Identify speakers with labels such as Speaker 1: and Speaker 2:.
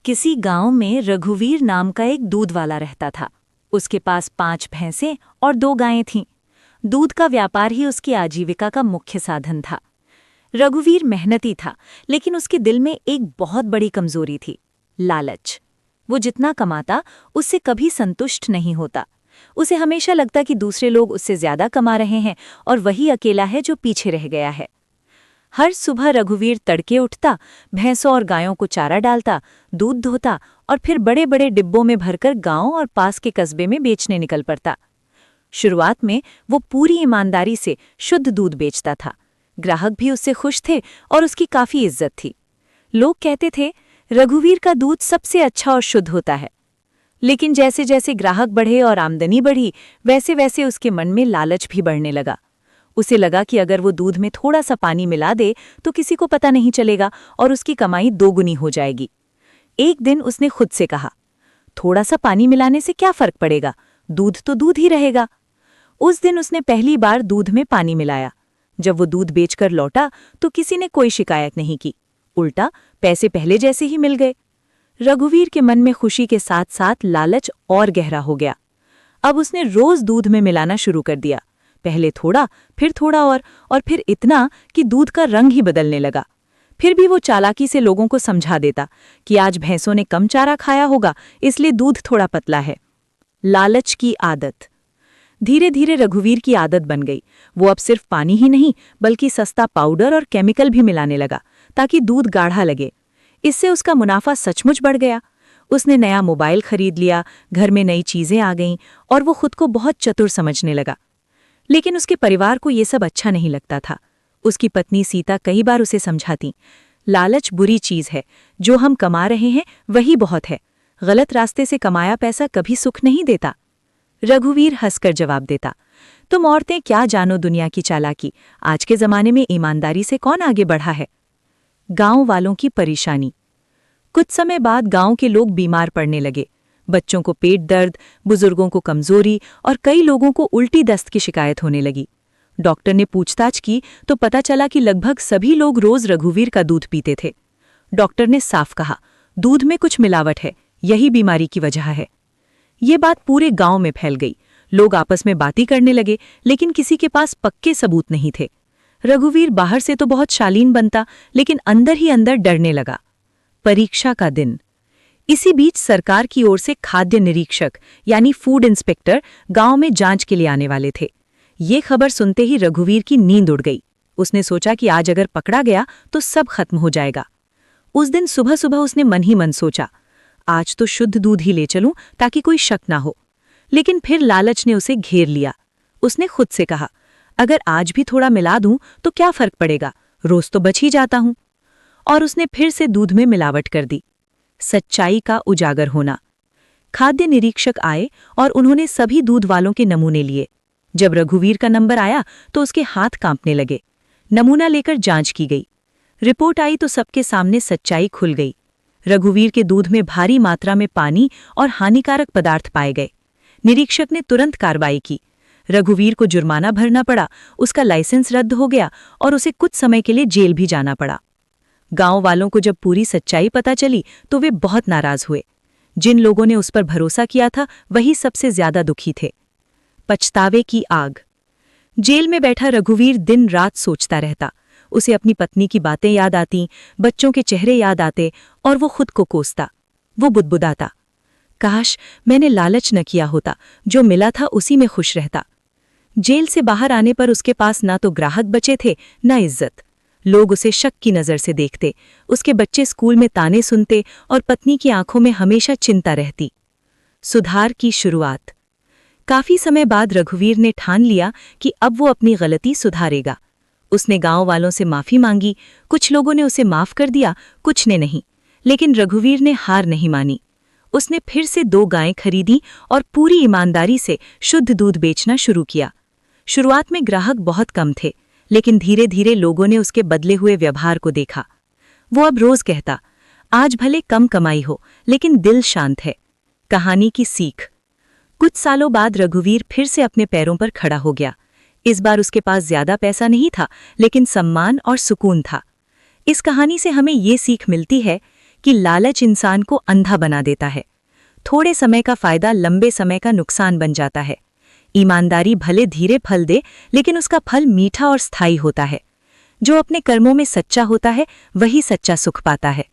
Speaker 1: किसी गांव में रघुवीर नाम का एक दूध वाला रहता था। उसके पास 5 भैंसें और 2 गायें थीं। दूध का व्यापार ही उसकी आजीविका का मुख्य साधन था। रघुवीर मेहनती था, लेकिन उसके दिल में एक बहुत बड़ी कमजोरी थी, लालच। वो जितना कमाता उससे कभी संतुष्ट नहीं होता। उसे हमेशा लगता कि दूसरे लोग उससे ज्यादा कमा रहे हैं और वही अकेला है जो पीछे रह गया है। हर सुबह रघुवीर तड़के उठता, भैंसों और गायों को चारा डालता, दूध धोता और फिर बड़े बड़े डिब्बों में भरकर गांव और पास के कस्बे में बेचने निकल पड़ता। शुरुआत में वो पूरी ईमानदारी से शुद्ध दूध बेचता था। ग्राहक भी उससे खुश थे और उसकी काफी इज्जत थी। लोग कहते थे, रघुवीर का दूध सबसे अच्छा और शुद्ध होता है। लेकिन जैसे जैसे ग्राहक बढ़े और आमदनी बढ़ी, वैसे वैसे उसके मन में लालच भी बढ़ने लगा। उसे लगा कि अगर वो दूध में थोड़ा सा पानी मिला दे तो किसी को पता नहीं चलेगा और उसकी कमाई 2 गुनी हो जाएगी। एक दिन उसने खुद से कहा, थोड़ा सा पानी मिलाने से क्या फर्क पड़ेगा, दूध तो दूध ही रहेगा। उस दिन उसने पहली बार दूध में पानी मिलाया। जब वो दूध बेचकर लौटा तो किसी ने कोई शिकायत नहीं की, उल्टा पैसे पहले जैसे ही मिल गए। रघुवीर के मन में खुशी के साथ साथ लालच और गहरा हो गया। अब उसने रोज दूध में मिलाना शुरू कर दिया, पहले थोड़ा, फिर थोड़ा और फिर इतना कि दूध का रंग ही बदलने लगा। फिर भी वो चालाकी से लोगों को समझा देता कि आज भैंसों ने कम चारा खाया होगा, इसलिए दूध थोड़ा पतला है। लालच की आदत। धीरे धीरे रघुवीर की आदत बन गई। वो अब सिर्फ पानी ही नहीं बल्कि सस्ता पाउडर और केमिकल भी मिलाने लगा ताकि दूध गाढ़ा लगे। इससे उसका मुनाफा सचमुच बढ़ गया। उसने नया मोबाइल खरीद लिया, घर में नई चीजें आ गईं और वो खुद को बहुत चतुर समझने लगा। लेकिन उसके परिवार को ये सब अच्छा नहीं लगता था। उसकी पत्नी सीता कई बार उसे समझाती, लालच बुरी चीज है, जो हम कमा रहे हैं वही बहुत है। गलत रास्ते से कमाया पैसा कभी सुख नहीं देता। रघुवीर हंसकर जवाब देता, तुम औरतें क्या जानो दुनिया की चालाकी, आज के जमाने में ईमानदारी से कौन आगे बढ़ा है। गांव वालों की परेशानी। कुछ समय बाद गांव के लोग बीमार पड़ने लगे। बच्चों को पेट दर्द, बुजुर्गों को कमजोरी और कई लोगों को उल्टी दस्त की शिकायत होने लगी। डॉक्टर ने पूछताछ की तो पता चला कि लगभग सभी लोग रोज रघुवीर का दूध पीते थे। डॉक्टर ने साफ कहा, दूध में कुछ मिलावट है, यही बीमारी की वजह है। ये बात पूरे गांव में फैल गई। लोग आपस में बातें करने लगे, लेकिन किसी के पास पक्के सबूत नहीं थे। रघुवीर बाहर से तो बहुत शालीन बनता, लेकिन अंदर ही अंदर डरने लगा। परीक्षा का दिन। इसी बीच सरकार की ओर से खाद्य निरीक्षक यानी फूड इंस्पेक्टर गांव में जांच के लिए आने वाले थे। ये खबर सुनते ही रघुवीर की नींद उड़ गई। उसने सोचा कि आज अगर पकड़ा गया तो सब खत्म हो जाएगा। उस दिन सुबह सुबह उसने मन ही मन सोचा, आज तो शुद्ध दूध ही ले चलूं ताकि कोई शक ना हो। लेकिन फिर लालच ने उसे घेर लिया। उसने खुद से कहा, अगर आज भी थोड़ा मिला दूं तो क्या फर्क पड़ेगा, रोज तो बच ही जाता हूं। और उसने फिर से दूध में मिलावट कर दी। सच्चाई का उजागर होना। खाद्य निरीक्षक आए और उन्होंने सभी दूध वालों के नमूने लिए। जब रघुवीर का नंबर आया तो उसके हाथ कांपने लगे। नमूना लेकर जांच की गई। रिपोर्ट आई तो सबके सामने सच्चाई खुल गई। रघुवीर के दूध में भारी मात्रा में पानी और हानिकारक पदार्थ पाए गए। निरीक्षक ने तुरंत कार्रवाई की। रघुवीर को जुर्माना भरना पड़ा, उसका लाइसेंस रद्द हो गया और उसे कुछ समय के लिए जेल भी जाना पड़ा। गांव वालों को जब पूरी सच्चाई पता चली तो वे बहुत नाराज हुए। जिन लोगों ने उस पर भरोसा किया था वही सबसे ज्यादा दुखी थे। पछतावे की आग। जेल में बैठा रघुवीर दिन रात सोचता रहता। उसे अपनी पत्नी की बातें याद आती, बच्चों के चेहरे याद आते और वो खुद को कोसता। वो बुदबुदाता, काश मैंने लालच न किया होता, जो मिला था उसी में खुश रहता। जेल से बाहर आने पर उसके पास ना तो ग्राहक बचे थे, ना इज्जत। लोग उसे शक की नजर से देखते। उसके बच्चे स्कूल में ताने सुनते और पत्नी की आंखों में हमेशा चिंता रहती। सुधार की शुरुआत। काफी समय बाद रघुवीर ने ठान लिया कि अब वो अपनी गलती सुधारेगा। उसने गांव वालों से माफी मांगी। कुछ लोगों ने उसे माफ कर दिया, कुछ ने नहीं। लेकिन रघुवीर ने हार नहीं मानी। उसने फिर से 2 गायें खरीदी और पूरी ईमानदारी से शुद्ध दूध बेचना शुरू किया। शुरुआत में ग्राहक बहुत कम थे, लेकिन धीरे धीरे लोगों ने उसके बदले हुए व्यवहार को देखा। वो अब रोज कहता, आज भले कम कमाई हो लेकिन दिल शांत है। कहानी की सीख। कुछ सालों बाद रघुवीर फिर से अपने पैरों पर खड़ा हो गया। इस बार उसके पास ज्यादा पैसा नहीं था, लेकिन सम्मान और सुकून था। इस कहानी से हमें ये सीख मिलती है कि लालच इंसान को अंधा बना देता है। थोड़े समय का फायदा लंबे समय का नुकसान बन जाता है। ईमानदारी भले धीरे फल दे, लेकिन उसका फल मीठा और स्थायी होता है। जो अपने कर्मों में सच्चा होता है, वही सच्चा सुख पाता है।